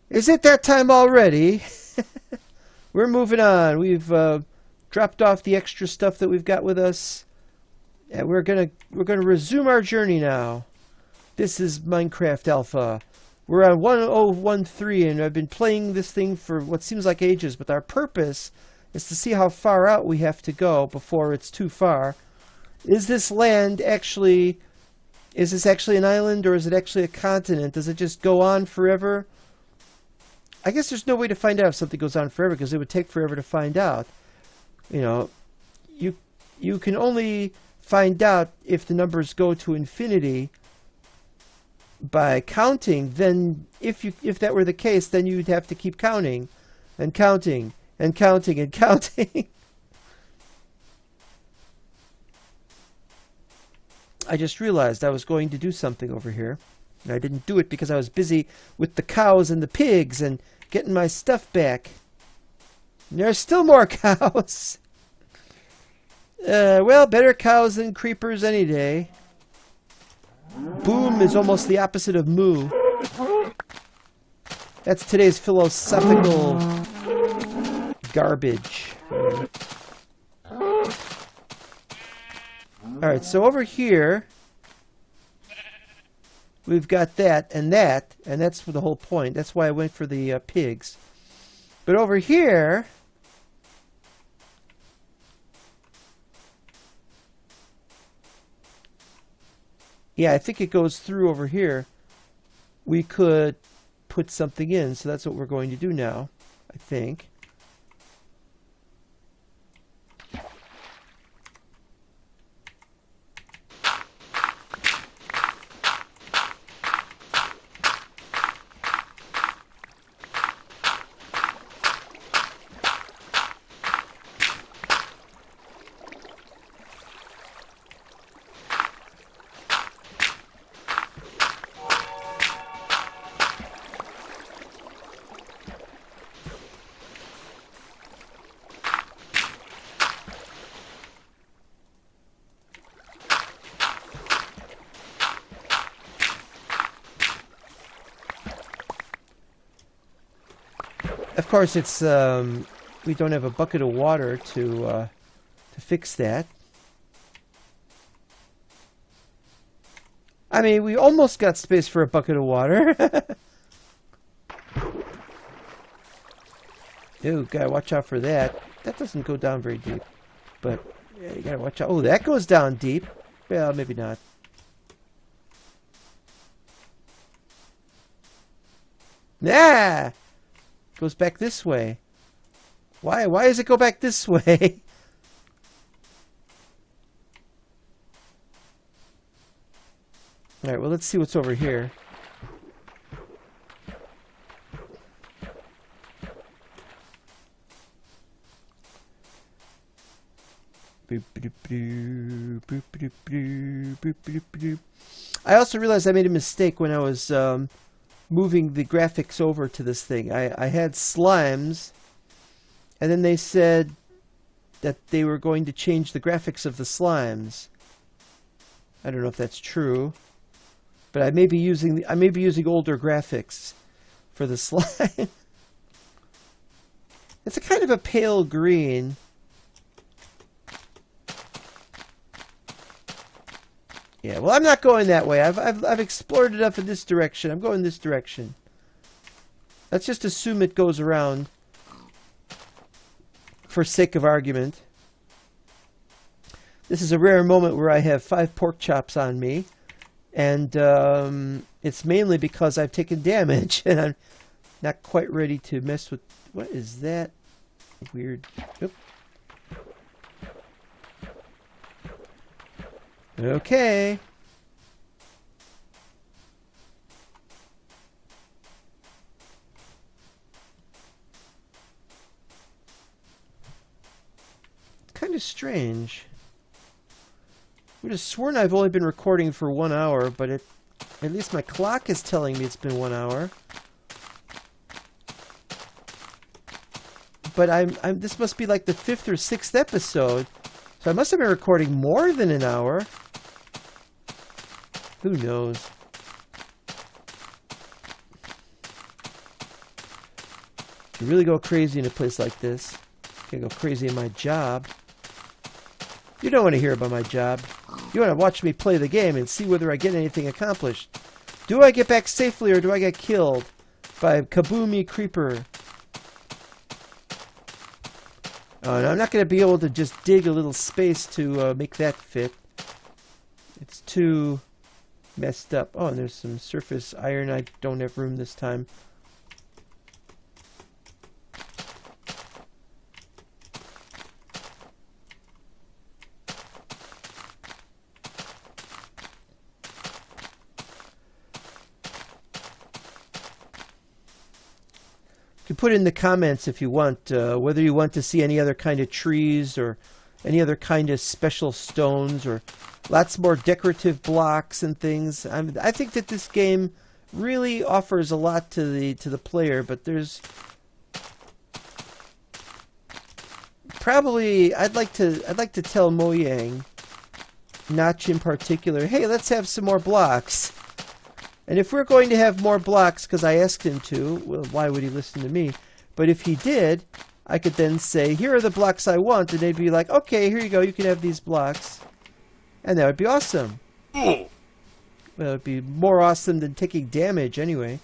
Is it that time already? We're moving on. We've dropped off the extra stuff that we've got with us, and we're gonna resume our journey now. This is Minecraft Alpha. We're on 1013, and I've been playing this thing for what seems like ages, but our purpose is to see how far out we have to go before it's too far. Is this land actually... Is this actually an island, or is it actually a continent? Does it just go on forever? I guess there's no way to find out if something goes on forever, because it would take forever to find out. You know, you can only find out if the numbers go to infinity by counting. Then if that were the case, then you'd have to keep counting and counting and counting and counting. I just realized I was going to do something over here, and I didn't do it because I was busy with the cows and the pigs and getting my stuff back. And there's still more cows. Well, better cows than creepers any day. Boom is almost the opposite of moo. That's today's philosophical garbage. Alright, so over here, we've got that, and that's the whole point. That's why I went for the pigs. But over here, yeah, I think it goes through over here. We could put something in, so that's what we're going to do now, I think. Of course, it's we don't have a bucket of water to fix that. I mean, we almost got space for a bucket of water. Ew, gotta watch out for that. That doesn't go down very deep, but yeah, you gotta watch out. Oh, that goes down deep. Well, maybe not. Nah. Goes back this way. Why does it go back this way? Alright, well, let's see what's over here. I also realized I made a mistake when I was moving the graphics over to this thing. I had slimes, and then they said that they were going to change the graphics of the slimes. I don't know if that's true, but I may be using older graphics for the slime. It's a kind of a pale green. Yeah, well, I'm not going that way. I've explored enough in this direction. I'm going this direction. Let's just assume it goes around for sake of argument. This is a rare moment where I have 5 pork chops on me, and it's mainly because I've taken damage, and I'm not quite ready to mess with... What is that? Weird... Oop. Okay. It's kind of strange. I would have sworn I've only been recording for 1 hour, but at least my clock is telling me it's been 1 hour. But this must be like the 5th or 6th episode, so I must have been recording more than an hour. Who knows? You really go crazy in a place like this. Can't go crazy in my job. You don't want to hear about my job. You want to watch me play the game and see whether I get anything accomplished. Do I get back safely or do I get killed by a kaboomy creeper? Oh, and I'm not going to be able to just dig a little space to make that fit. It's too messed up. Oh, and there's some surface iron. I don't have room this time. You can put in the comments if you want, whether you want to see any other kind of trees or any other kind of special stones or lots more decorative blocks and things. I think that this game really offers a lot to the player, but there's probably I'd like to tell Mojang, Notch in particular, hey, let's have some more blocks. And if we're going to have more blocks, because I asked him to, well, why would he listen to me? But if he did, I could then say, here are the blocks I want, and they'd be like, okay, here you go, you can have these blocks. And that would be awesome. Well, it would be more awesome than taking damage anyway.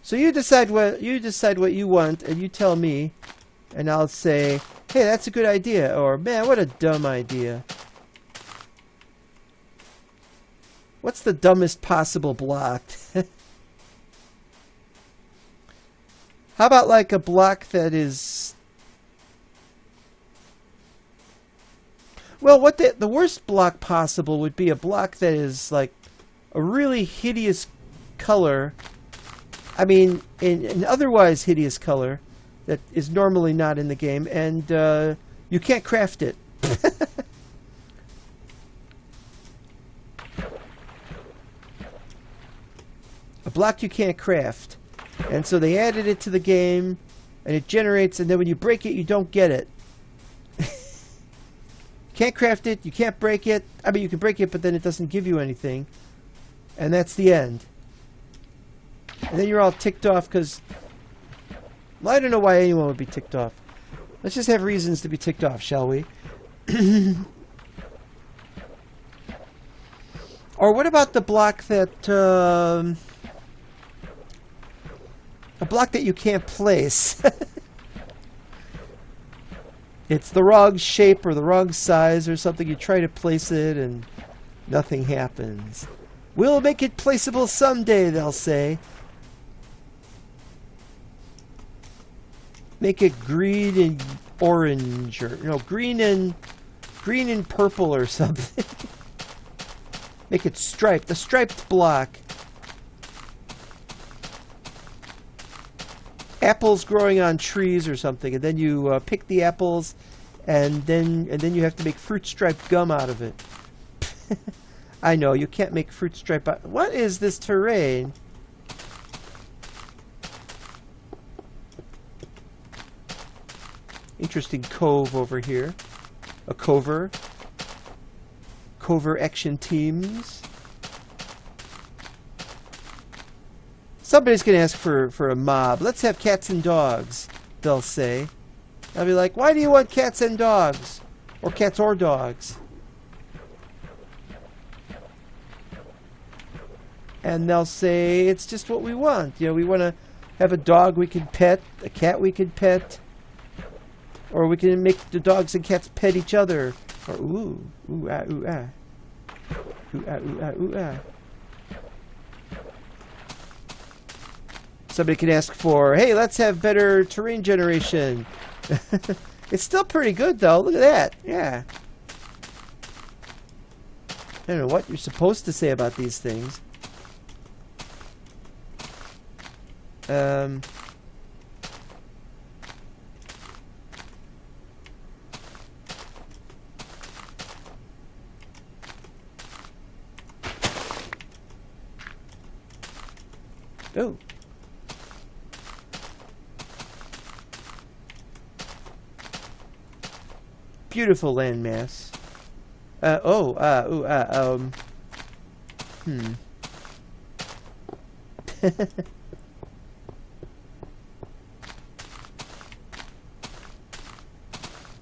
So you decide what you want, and you tell me, and I'll say, hey, that's a good idea, or man, what a dumb idea. What's the dumbest possible block? How about like a block that is... Well, what the worst block possible would be a block that is like a really hideous color. I mean, an otherwise hideous color that is normally not in the game, and you can't craft it. A block you can't craft. And so they added it to the game, and it generates, and then when you break it, you don't get it. Can't craft it, you can't break it. I mean, you can break it, but then it doesn't give you anything. And that's the end. And then you're all ticked off because... Well, I don't know why anyone would be ticked off. Let's just have reasons to be ticked off, shall we? Or what about the block that... a block that you can't place. It's the wrong shape or the wrong size or something. You try to place it and nothing happens. We'll make it placeable someday, they'll say. Make it green and orange, or no, green and purple or something. Make it striped, a striped block. Apples growing on trees or something, and then you pick the apples, and then you have to make fruit striped gum out of it. I know you can't make fruit stripe out. What is this terrain? Interesting cove over here. A cover. Cover action teams. Somebody's going to ask for a mob. Let's have cats and dogs, they'll say. I'll be like, why do you want cats and dogs? Or cats or dogs? And they'll say, it's just what we want. You know, we want to have a dog we can pet, a cat we can pet. Or we can make the dogs and cats pet each other. Or ooh, ooh, ah, ooh, ah. Ooh, ah, ooh, ah, ooh, ah. Somebody can ask for, hey, let's have better terrain generation. It's still pretty good, though. Look at that. Yeah. I don't know what you're supposed to say about these things. Oh. Beautiful landmass.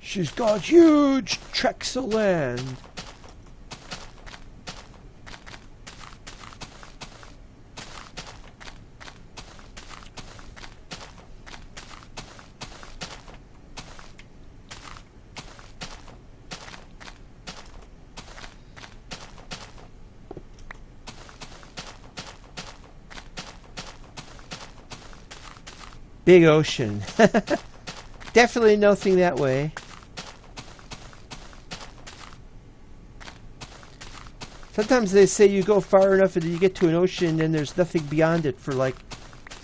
She's got huge tracts of land. Big ocean. Definitely nothing that way. Sometimes they say you go far enough and you get to an ocean and there's nothing beyond it for like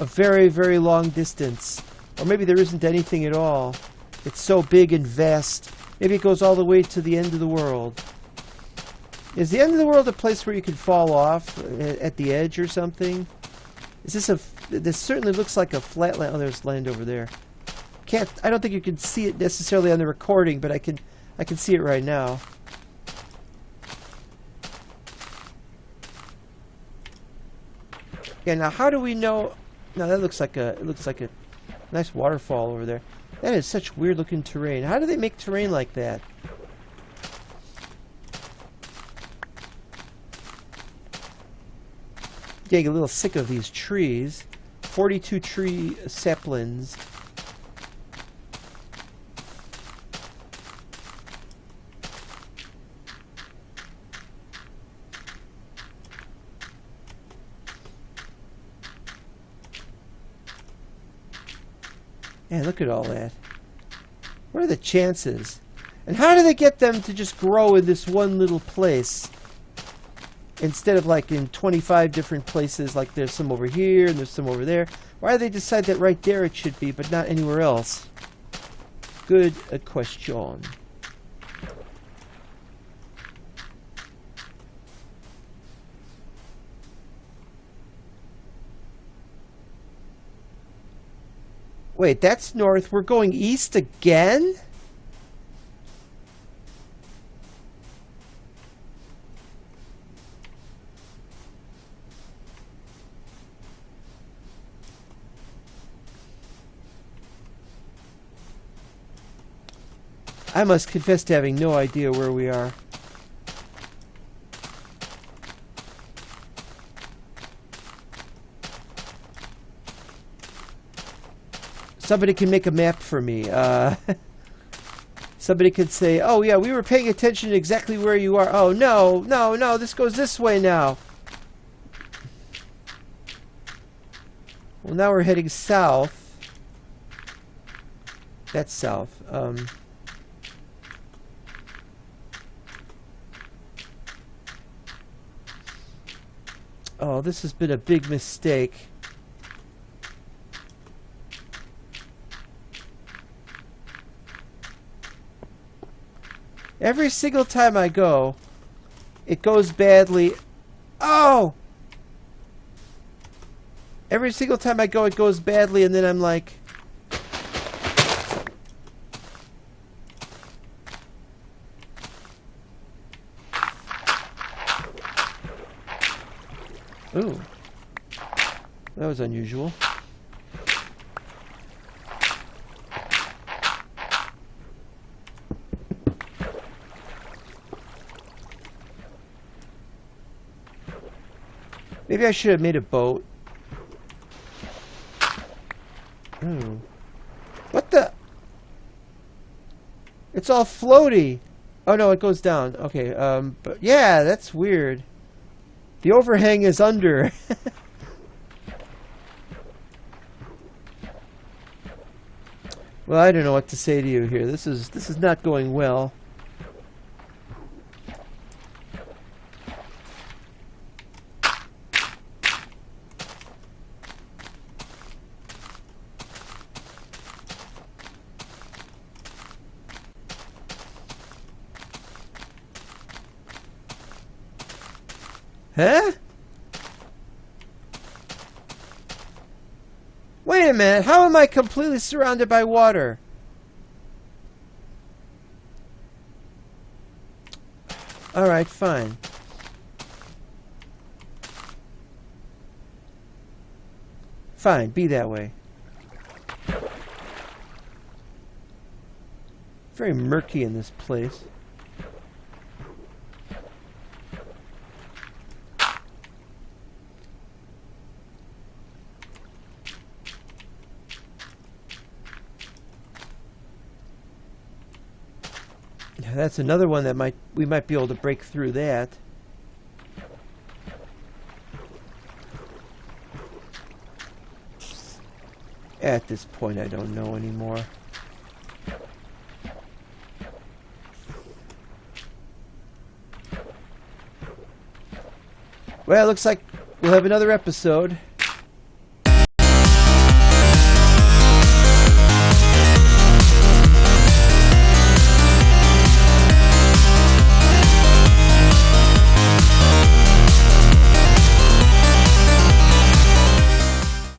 a very, very long distance. Or maybe there isn't anything at all. It's so big and vast. Maybe it goes all the way to the end of the world. Is the end of the world a place where you can fall off at the edge or something? Is this a... This certainly looks like a flat land. Oh, there's land over there. I don't think you can see it necessarily on the recording, but I can see it right now. Yeah, now how do we know? Now that looks like a nice waterfall over there. That is such weird looking terrain. How do they make terrain like that? Getting a little sick of these trees. 42 tree saplings. Man, look at all that. What are the chances? And how do they get them to just grow in this one little place? Instead of like in 25 different places, like there's some over here and there's some over there. Why do they decide that right there it should be, but not anywhere else? Good question. Wait, that's north. We're going east again? I must confess to having no idea where we are. Somebody can make a map for me. Somebody could say, oh yeah, we were paying attention to exactly where you are. Oh no, no, no, this goes this way now. Well, now we're heading south. That's south. Oh, this has been a big mistake. Every single time I go, it goes badly. Oh! Every single time I go, it goes badly, and then I'm like... Ooh. That was unusual. Maybe I should have made a boat. Ooh. What the? It's all floaty. Oh no, it goes down. Okay, but yeah, that's weird. The overhang is under. Well, I don't know what to say to you here. This is not going well. Huh? Wait a minute, how am I completely surrounded by water? Alright, fine. Fine, be that way. Very murky in this place. Yeah, that's another one that we might be able to break through that. At this point, I don't know anymore. Well, it looks like we'll have another episode.